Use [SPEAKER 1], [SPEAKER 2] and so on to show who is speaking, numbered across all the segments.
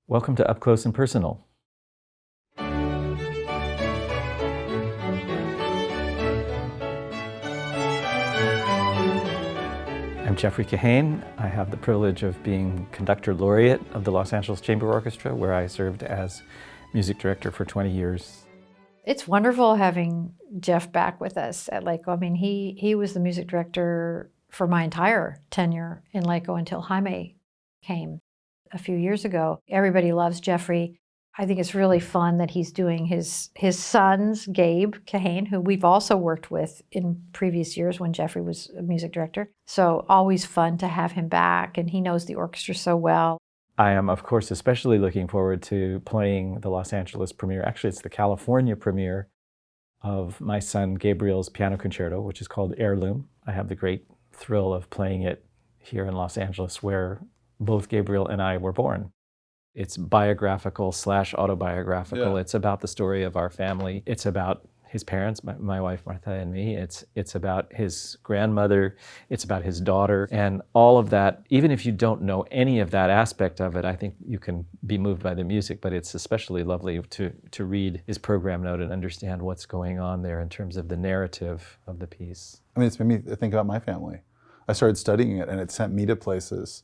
[SPEAKER 1] Welcome to Up Close and Personal. I'm Jeffrey Kahane. I have the privilege of being Conductor Laureate of the Los Angeles Chamber Orchestra, where I served as music director for 20 years.
[SPEAKER 2] It's wonderful having Jeff back with us at LACO. I mean, he was the music director for my entire tenure in LACO until Jaime came a few years ago. Everybody loves Jeffrey. I think it's really fun that he's doing his son's, Gabe Kahane, who we've also worked with in previous years when Jeffrey was a music director. So always fun to have him back, and he knows the orchestra so well.
[SPEAKER 1] I am, of course, especially looking forward to playing the Los Angeles premiere. Actually, it's the California premiere of my son Gabriel's piano concerto, which is called Heirloom. I have the great thrill of playing it here in Los Angeles, where both Gabriel and I were born. It's biographical / autobiographical. Yeah. It's about the story of our family. It's about his parents, my wife Martha and me. It's about his grandmother. It's about his daughter. And all of that, even if you don't know any of that aspect of it, I think you can be moved by the music. But it's especially lovely to read his program note and understand what's going on there in terms of the narrative of the piece.
[SPEAKER 3] I mean, it's made me think about my family. I started studying it, and it sent me to places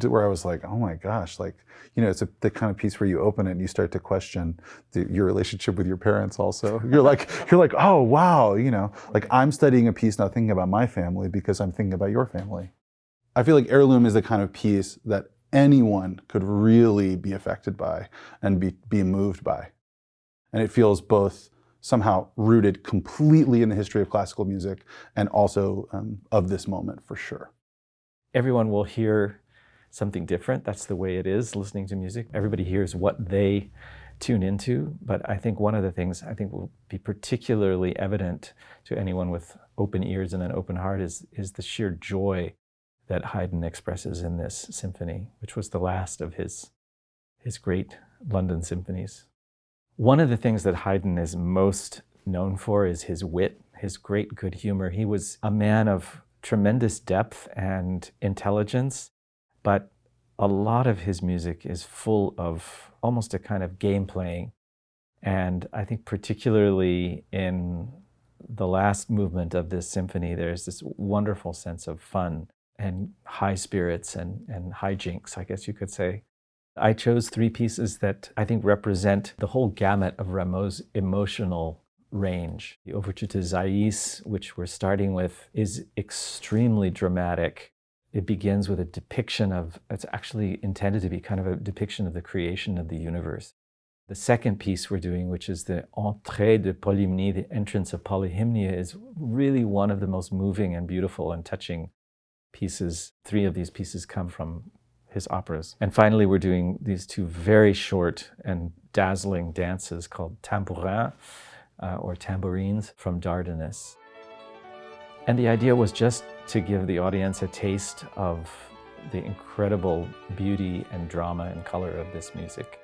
[SPEAKER 3] where I was like, oh my gosh, like, you know, it's the kind of piece where you open it and you start to question your relationship with your parents also. You're like, oh wow, you know, like I'm studying a piece not thinking about my family because I'm thinking about your family. I feel like Heirloom is the kind of piece that anyone could really be affected by and be moved by. And it feels both somehow rooted completely in the history of classical music and also of this moment for sure.
[SPEAKER 1] Everyone will hear something different. That's the way it is listening to music. Everybody hears what they tune into, but I think one of the things I think will be particularly evident to anyone with open ears and an open heart is the sheer joy that Haydn expresses in this symphony, which was the last of his great London symphonies. One of the things that Haydn is most known for is his wit, his great good humor. He was a man of tremendous depth and intelligence, but a lot of his music is full of almost a kind of game playing. And I think particularly in the last movement of this symphony, there's this wonderful sense of fun and high spirits and hijinks, I guess you could say. I chose 3 pieces that I think represent the whole gamut of Rameau's emotional range. The Overture to Zaïs, which we're starting with, is extremely dramatic. It begins with a depiction of, it's actually intended to be kind of a depiction of the creation of the universe. The second piece we're doing, which is the Entrée de Polymnie, the entrance of Polyhymnia, is really one of the most moving and beautiful and touching pieces. 3 of these pieces come from his operas. And finally, we're doing these 2 very short and dazzling dances called Tambourin, or tambourines, from Dardanus. And the idea was just to give the audience a taste of the incredible beauty and drama and color of this music.